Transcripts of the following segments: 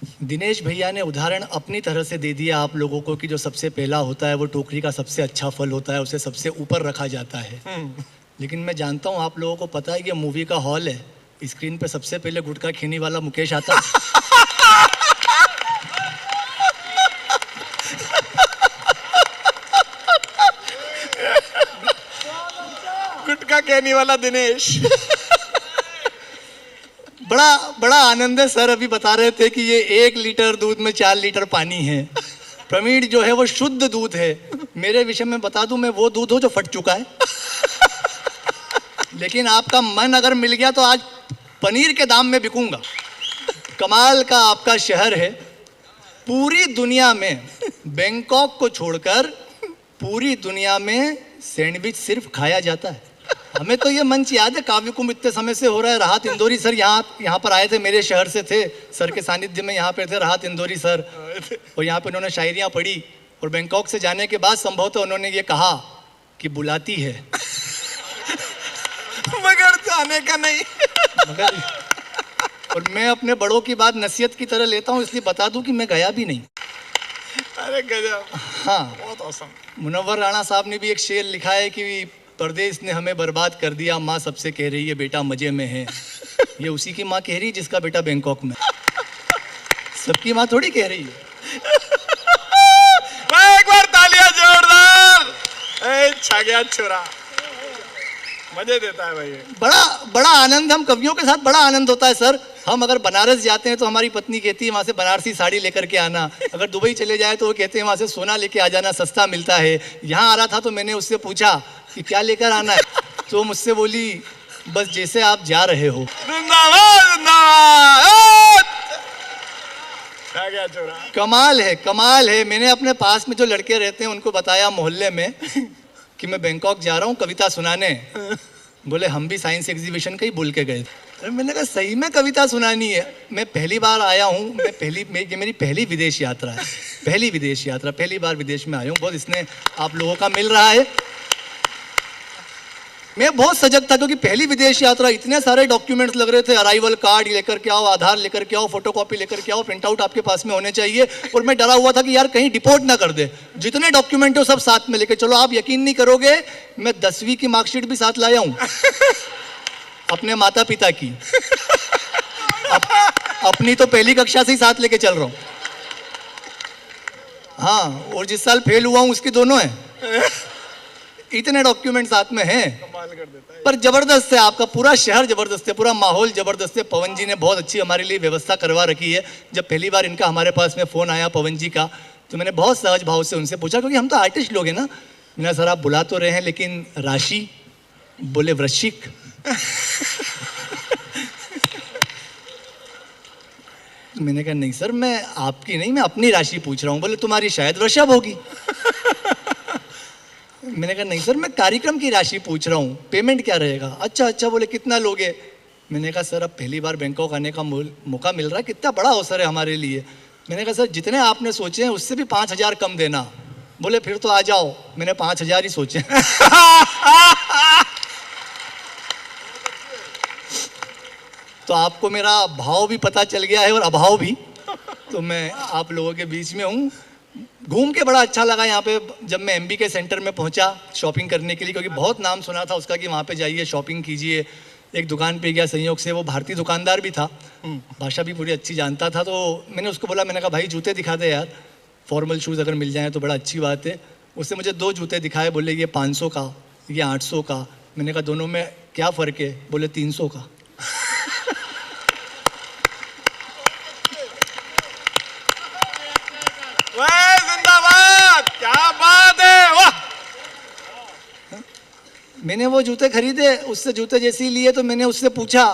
दिनेश भैया ने उदाहरण अपनी तरह से दे दिया आप लोगों को कि जो सबसे पहला होता है वो टोकरी का सबसे अच्छा फल होता है, उसे सबसे ऊपर रखा जाता है। लेकिन मैं जानता हूँ आप लोगों को पता है कि मूवी का हॉल है, स्क्रीन पे सबसे पहले गुटखा खींचने वाला मुकेश आता है। गुटखा कहने वाला दिनेश। बड़ा बड़ा आनंद है। सर अभी बता रहे थे कि ये 1 लीटर दूध में 4 लीटर पानी है। प्रमीण जो है वो शुद्ध दूध है। मेरे विषय में बता दूं, मैं वो दूध हूं जो फट चुका है। लेकिन आपका मन अगर मिल गया तो आज पनीर के दाम में बिकूंगा। कमाल का आपका शहर है। पूरी दुनिया में बैंकॉक को छोड़कर पूरी दुनिया में सैंडविच सिर्फ खाया जाता है। हमें तो ये मंच याद है, काव्य कुंभ इतने समय से हो रहा है। राहत इंदौरी सर यहाँ पर आए थे, मेरे शहर से थे, सर के सानिध्य में यहाँ पे थे राहत इंदौरी सर, और यहाँ पे उन्होंने शायरियाँ पढ़ी। और बैंकॉक से जाने के बाद संभवतः उन्होंने ये कहा कि बुलाती है मगर जाने का नहीं। मगर और मैं अपने बड़ों की बात नसीहत की तरह लेता हूँ, इसलिए बता दूं कि मैं गया भी नहीं। अरे गजब। हाँ, बहुत औसम। मुनव्वर राणा साहब ने भी एक शेर लिखा है कि परदेश ने हमें बर्बाद कर दिया, माँ सबसे कह रही है बेटा मजे में है। ये उसी की माँ कह रही है जिसका बेटा बैंकॉक में। सबकी माँ थोड़ी कह रही है। एक बार तालियां जोरदार। छा गया छोरा, मजे देता है भाई। बड़ा बड़ा आनंद, हम कवियों के साथ बड़ा आनंद होता है सर। हम अगर बनारस जाते हैं तो हमारी पत्नी कहती है वहाँ से बनारसी साड़ी लेकर के आना। अगर दुबई चले जाए तो वो कहते हैं वहाँ से सोना लेके आ जाना, सस्ता मिलता है। यहाँ आ रहा था तो मैंने उससे पूछा कि क्या लेकर आना है, तो मुझसे बोली बस जैसे आप जा रहे हो। जिंदाबाद जिंदाबाद। छा गया छोरा। कमाल है, कमाल है। मैंने अपने पास में जो लड़के रहते हैं उनको बताया मोहल्ले में कि मैं बैंकॉक जा रहा हूँ कविता सुनाने। बोले हम भी साइंस एग्जीबिशन का ही बोल के गए। अरे मैंने कहा सही में कविता सुनानी है? मैं पहली बार आया हूँ, ये मेरी पहली विदेश यात्रा है। पहली विदेश यात्रा, पहली बार विदेश में आया हूँ। बहुत इसमें आप लोगों का मिल रहा है। मैं बहुत सजग था क्योंकि पहली विदेश यात्रा, इतने सारे डॉक्यूमेंट्स लग रहे थे। अराइवल कार्ड लेकर के आओ, आधार लेकर के आओ, फोटोकॉपी लेकर के आओ, प्रिंट आउट आपके पास में होने चाहिए। और मैं डरा हुआ था कि यार कहीं डिपोर्ट ना कर दे। जितने डॉक्यूमेंट हो सब साथ में लेके चलो। आप यकीन नहीं करोगे, मैं 10वीं की मार्कशीट भी साथ लाया हूँ। अपने माता पिता की, अपनी तो पहली कक्षा से ही साथ लेके चल रहा हूँ। हाँ, और जिस साल फेल हुआ हूँ उसकी दोनों हैं। इतने डॉक्यूमेंट साथ में हैं। कमाल कर देता है। पर जबरदस्त है, आपका पूरा शहर जबरदस्त है, पूरा माहौल जबरदस्त है। पवन जी ने बहुत अच्छी हमारे लिए व्यवस्था करवा रखी है। जब पहली बार इनका हमारे पास में फ़ोन आया पवन जी का, तो मैंने बहुत सहज भाव से उनसे पूछा, क्योंकि हम तो आर्टिस्ट लोग हैं ना। मैंने सर आप बुला तो रहे हैं लेकिन राशि? बोले वृश्चिक। मैंने कहा नहीं सर, मैं आपकी नहीं, मैं अपनी राशि पूछ रहा हूँ। बोले तुम्हारी शायद वृषभ होगी। मैंने कहा नहीं सर, मैं कार्यक्रम की राशि पूछ रहा हूँ, पेमेंट क्या रहेगा? अच्छा अच्छा, बोले कितना लोगे? मैंने कहा सर अब पहली बार बैंकॉक आने का मौका मिल रहा है, कितना बड़ा अवसर है हमारे लिए। मैंने कहा सर जितने आपने सोचे हैं उससे भी 5,000 कम देना। बोले फिर तो आ जाओ। मैंने 5,000 ही सोचे। तो आपको मेरा भाव भी पता चल गया है और अभाव भी। तो मैं आप लोगों के बीच में हूँ। घूम के बड़ा अच्छा लगा यहाँ पे। जब मैं MBK सेंटर में पहुँचा शॉपिंग करने के लिए, क्योंकि बहुत नाम सुना था उसका कि वहाँ पे जाइए शॉपिंग कीजिए। एक दुकान पे गया संयोग से, वो भारतीय दुकानदार भी था, भाषा भी पूरी अच्छी जानता था। तो मैंने उसको बोला, मैंने कहा भाई जूते दिखा दे यार, फॉर्मल शूज़ अगर मिल जाएँ तो बड़ा अच्छी बात है। उसने मुझे 2 जूते दिखाए, बोले ये 500 का, ये 800 का। मैंने कहा दोनों में क्या फ़र्क है? बोले 300 का। जिंदाबाद, क्या बात है, वाह। मैंने वो जूते खरीदे, उससे जूते जैसे ही लिए तो मैंने उससे पूछा,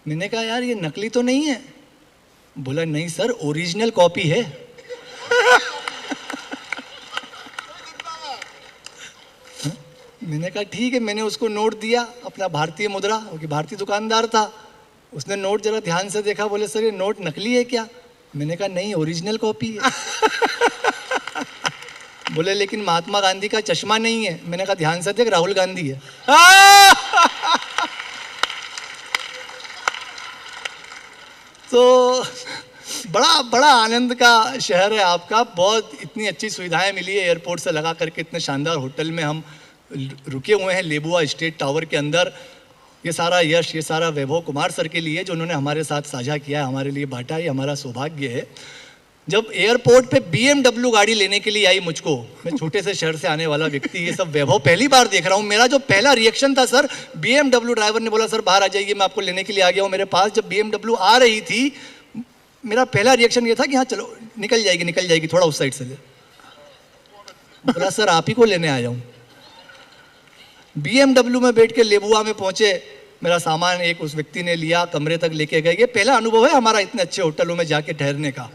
मैंने कहा यार ये नकली तो नहीं है? बोला नहीं सर, ओरिजिनल कॉपी है। मैंने कहा ठीक है। मैंने उसको नोट दिया अपना भारतीय मुद्रा, क्योंकि भारतीय दुकानदार था। उसने नोट जरा ध्यान से देखा, बोले सर ये नोट नकली है क्या? मैंने कहा नहीं, ओरिजिनल कॉपी है। बोले लेकिन महात्मा गांधी का चश्मा नहीं है। मैंने कहा ध्यान से देख, राहुल गांधी है। तो बड़ा बड़ा आनंद का शहर है आपका, बहुत इतनी अच्छी सुविधाएं मिली है एयरपोर्ट से लगा करके, इतने शानदार होटल में हम रुके हुए हैं लेबुआ स्टेट टावर के अंदर। ये सारा यश, ये सारा वैभव कुमार सर के लिए जो उन्होंने हमारे साथ साझा किया है, हमारे लिए बांटा, ये हमारा सौभाग्य है। जब एयरपोर्ट पे BMW गाड़ी लेने के लिए आई मुझको, मैं छोटे से शहर से आने वाला व्यक्ति, ये सब वैभव पहली बार देख रहा हूँ। मेरा जो पहला रिएक्शन था सर, BMW ड्राइवर ने बोला सर बाहर आ जाइए, मैं आपको लेने के लिए आ गया हूँ मेरे पास। जब BMW आ रही थी, मेरा पहला रिएक्शन ये था कि हाँ चलो निकल जाएगी, थोड़ा उस साइड से ले। बोला सर आप ही को लेने आया हूँ। BMW में बैठ के लेबुआ में पहुंचे, मेरा सामान एक उस व्यक्ति ने लिया, कमरे तक लेके गए। ये पहला अनुभव है हमारा इतने अच्छे होटलों में जाके ठहरने का,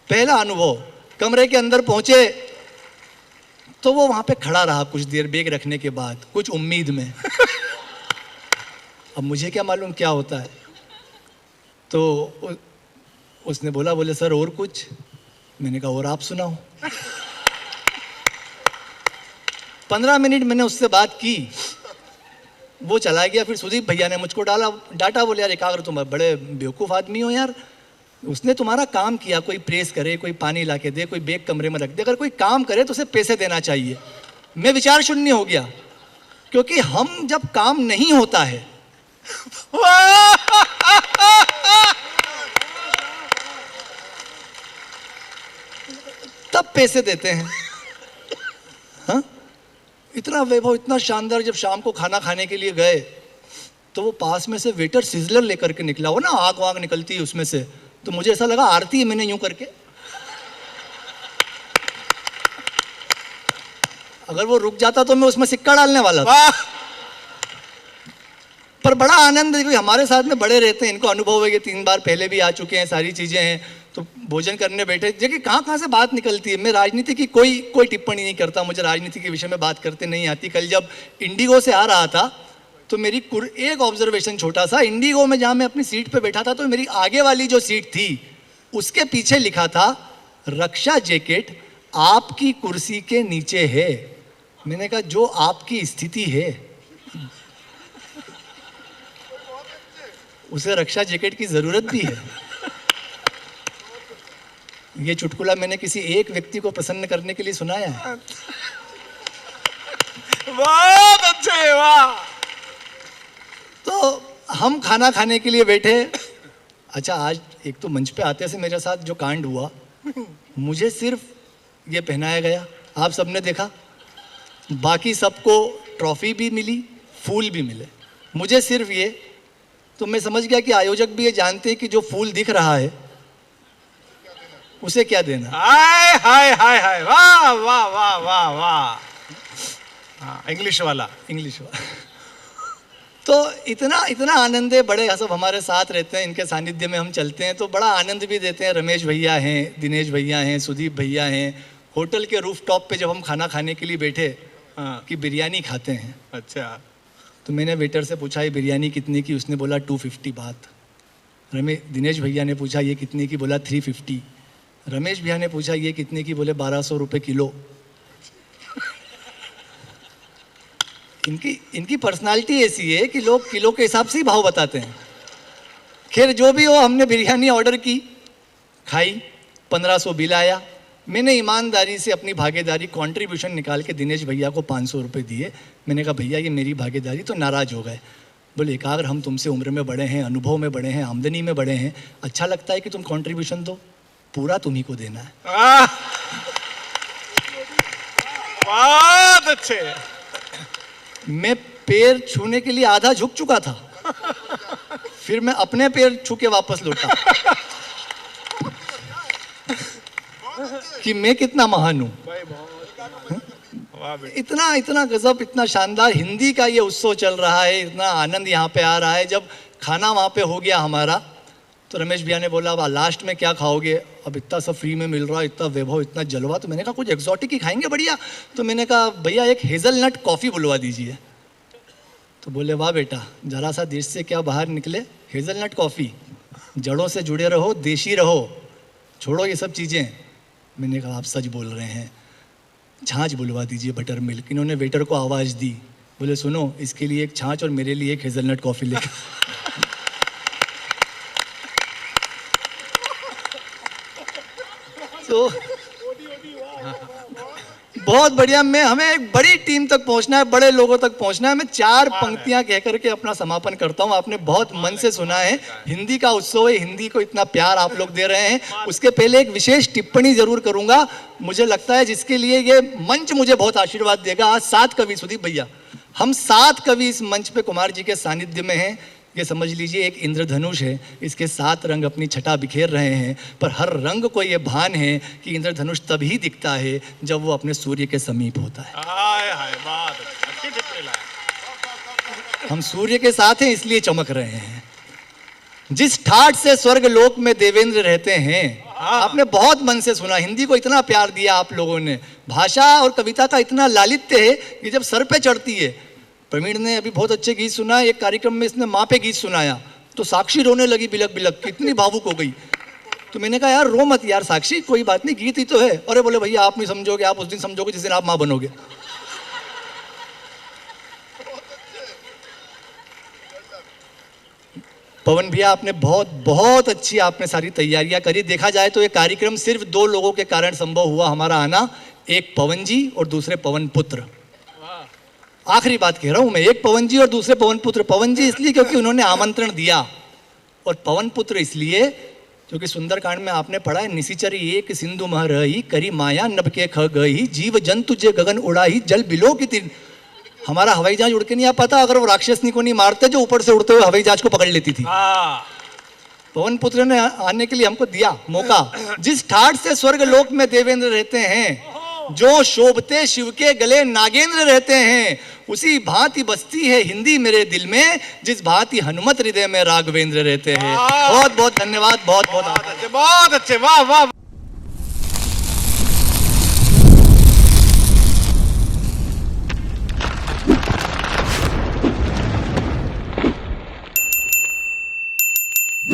पहला अनुभव। कमरे के अंदर पहुंचे तो वो वहां पे खड़ा रहा कुछ देर बैग रखने के बाद, कुछ उम्मीद में। अब मुझे क्या मालूम क्या होता है। तो उसने बोले सर और कुछ? मैंने कहा और आप सुनाओ। 15 मिनट मैंने उससे बात की, वो चला गया। फिर सुदीप भैया ने मुझको डांटा, बोले यार एकाग्र तुम बड़े बेवकूफ़ आदमी हो यार, उसने तुम्हारा काम किया, कोई प्रेस करे, कोई पानी ला के दे, कोई बैग कमरे में रख दे, अगर कोई काम करे तो उसे पैसे देना चाहिए। मैं विचार शून्य हो गया, क्योंकि हम जब काम नहीं होता है तब पैसे देते हैं। हाँ, इतना वैभव, इतना शानदार। जब शाम को खाना खाने के लिए गए तो वो पास में से वेटर सिजलर लेकर के निकला, हो ना आग वाग निकलती है उसमें से, तो मुझे ऐसा लगा आरती है मैंने यूं करके। अगर वो रुक जाता तो मैं उसमें सिक्का डालने वाला था। पर बड़ा आनंद है, हमारे साथ में बड़े रहते हैं, इनको अनुभव है, कि 3 बार पहले भी आ चुके हैं, सारी चीजें हैं। तो भोजन करने बैठे, देखिए कहाँ से बात निकलती है। मैं राजनीति की कोई टिप्पणी नहीं करता, मुझे राजनीति के विषय में बात करते नहीं आती। कल जब इंडिगो से आ रहा था तो मेरी एक ऑब्जर्वेशन छोटा सा, इंडिगो में जहाँ मैं अपनी सीट पे बैठा था तो मेरी आगे वाली जो सीट थी उसके पीछे लिखा था रक्षा जैकेट आपकी कुर्सी के नीचे है। मैंने कहा जो आपकी स्थिति है उसे रक्षा जैकेट की जरूरत भी है। ये चुटकुला मैंने किसी एक व्यक्ति को प्रसन्न करने के लिए सुनाया है। बहुत अच्छे, वाह। तो हम खाना खाने के लिए बैठे। अच्छा, आज एक तो मंच पे आते से मेरे साथ जो कांड हुआ, मुझे सिर्फ ये पहनाया गया, आप सबने देखा, बाकी सबको ट्रॉफी भी मिली, फूल भी मिले, मुझे सिर्फ ये। तो मैं समझ गया कि आयोजक भी ये जानते हैं कि जो फूल दिख रहा है उसे क्या देना। हाय हाय हाय हाय, वाह वाह वाह वाह वाह। हाँ, इंग्लिश वाला। तो इतना आनंद है, बड़े सब हमारे साथ रहते हैं, इनके सानिध्य में हम चलते हैं तो बड़ा आनंद भी देते हैं। रमेश भैया हैं, दिनेश भैया हैं, सुदीप भैया हैं। होटल के रूफटॉप पे जब हम खाना खाने के लिए बैठे कि बिरयानी खाते हैं। अच्छा, तो मैंने वेटर से पूछा ये बिरयानी कितने की? उसने बोला 250 बात। दिनेश भैया ने पूछा ये कितने की? बोला 350। रमेश भैया ने पूछा ये कितने की? बोले 1200 रुपये किलो। इनकी पर्सनालिटी ऐसी है कि लोग किलो के हिसाब से ही भाव बताते हैं। खैर जो भी हो, हमने बिरयानी ऑर्डर की, खाई, 1500 बिल आया। मैंने ईमानदारी से अपनी भागीदारी कंट्रीब्यूशन निकाल के दिनेश भैया को 500 रुपये दिए। मैंने कहा भैया ये मेरी भागीदारी। तो नाराज़ हो गए, बोले एकाग्र हम तुमसे उम्र में बड़े हैं, अनुभव में बड़े हैं, आमदनी में बड़े हैं, अच्छा लगता है कि तुम कंट्रीब्यूशन दो, पूरा तुम्ही को देना है। बहुत अच्छे। मैं पैर छूने के लिए आधा झुक चुका था, फिर मैं अपने पैर छू के वापस लौटा कि मैं कितना महान हूं। इतना गजब, इतना शानदार हिंदी का ये उत्सव चल रहा है, इतना आनंद यहाँ पे आ रहा है। जब खाना वहाँ पे हो गया हमारा तो रमेश भैया ने बोला अब लास्ट में क्या खाओगे? अब इतना सब फ्री में मिल रहा है, इतना वैभव, इतना जलवा। तो मैंने कहा कुछ एक्सोटिक ही खाएंगे बढ़िया। तो मैंने कहा भैया एक हेज़लनट कॉफ़ी बुलवा दीजिए। तो बोले वाह बेटा, ज़रा सा देश से क्या बाहर निकले, हेज़लनट कॉफ़ी, जड़ों से जुड़े रहो, देशी रहो, छोड़ो ये सब चीज़ें। मैंने कहा आप सच बोल रहे हैं, छाछ बुलवा दीजिए बटर मिल्क। इन्होंने वेटर को आवाज़ दी, बोले सुनो इसके लिए एक छाछ और मेरे लिए एक हेज़लनट कॉफ़ी लेकर। तो बहुत बढ़िया। हमें एक बड़ी टीम तक पहुंचना है, बड़े लोगों तक पहुंचना है। मैं 4 पंक्तियां कह करके अपना समापन करता हूं। आपने बहुत मन से सुना है, हिंदी का उत्सव है, हिंदी को इतना प्यार आप लोग दे रहे हैं। उसके पहले एक विशेष टिप्पणी जरूर करूंगा। मुझे लगता है जिसके लिए ये मंच मुझे बहुत आशीर्वाद देगा। आज 7 कवि, सुदीप भैया, हम 7 कवि इस मंच पे कुमार जी के सानिध्य में हैं। ये समझ लीजिए एक इंद्रधनुष है, इसके 7 रंग अपनी छटा बिखेर रहे हैं, पर हर रंग को ये भान है कि इंद्रधनुष तभी दिखता है जब वो अपने सूर्य के समीप होता है। हाय हाय, बात अच्छी टिप्पणी लाया। हम सूर्य के साथ हैं इसलिए चमक रहे हैं। जिस ठाठ से स्वर्ग लोक में देवेंद्र रहते हैं, आपने बहुत मन से सुना। हिंदी को इतना प्यार दिया आप लोगों ने, भाषा और कविता का इतना लालित्य है कि जब सर पे चढ़ती है। प्रवीण ने अभी बहुत अच्छे गीत सुना, एक कार्यक्रम में इसने माँ पे गीत सुनाया तो साक्षी रोने लगी बिलक बिलक, कितनी भावुक हो गई। तो मैंने कहा यार रो मत यार साक्षी, कोई बात नहीं, गीत ही तो है। अरे बोले भैया आप नहीं समझोगे, आप उस दिन समझोगे जिस दिन आप माँ बनोगे। पवन भैया आपने बहुत अच्छी आपने सारी तैयारियां करी। देखा जाए तो ये कार्यक्रम सिर्फ 2 लोगों के कारण संभव हुआ हमारा आना, एक पवन जी और दूसरे पवन पुत्र। आखिरी बात कह रहा हूं मैं, एक पवन जी और दूसरे पवन पुत्र। पवन जी इसलिए क्योंकि उन्होंने आमंत्रण दिया, और पवन पुत्र इसलिए क्योंकि सुंदरकांड में आपने पढ़ा है, निशिचरी एक सिंधु मह रही, करी माया नभ के ख गई, जीव जंतु जे गगन उड़ाही, जल बिलो की तीन। हमारा हवाई जहाज उड़ के नहीं आ पाता अगर वो राक्षसनी को नहीं मारते जो ऊपर से उड़ते हुए हवाई जहाज को पकड़ लेती थी। पवन पुत्र ने आने के लिए हमको दिया मौका। जिस ठाठ से स्वर्ग लोक में देवेंद्र रहते हैं, जो शोभते शिव के गले नागेंद्र रहते हैं, उसी भांति बसती है हिंदी मेरे दिल में, जिस भांति हनुमत हृदय में राघवेंद्र रहते हैं। बहुत बहुत धन्यवाद, बहुत बहुत अच्छे, बहुत अच्छे, वाह वाह।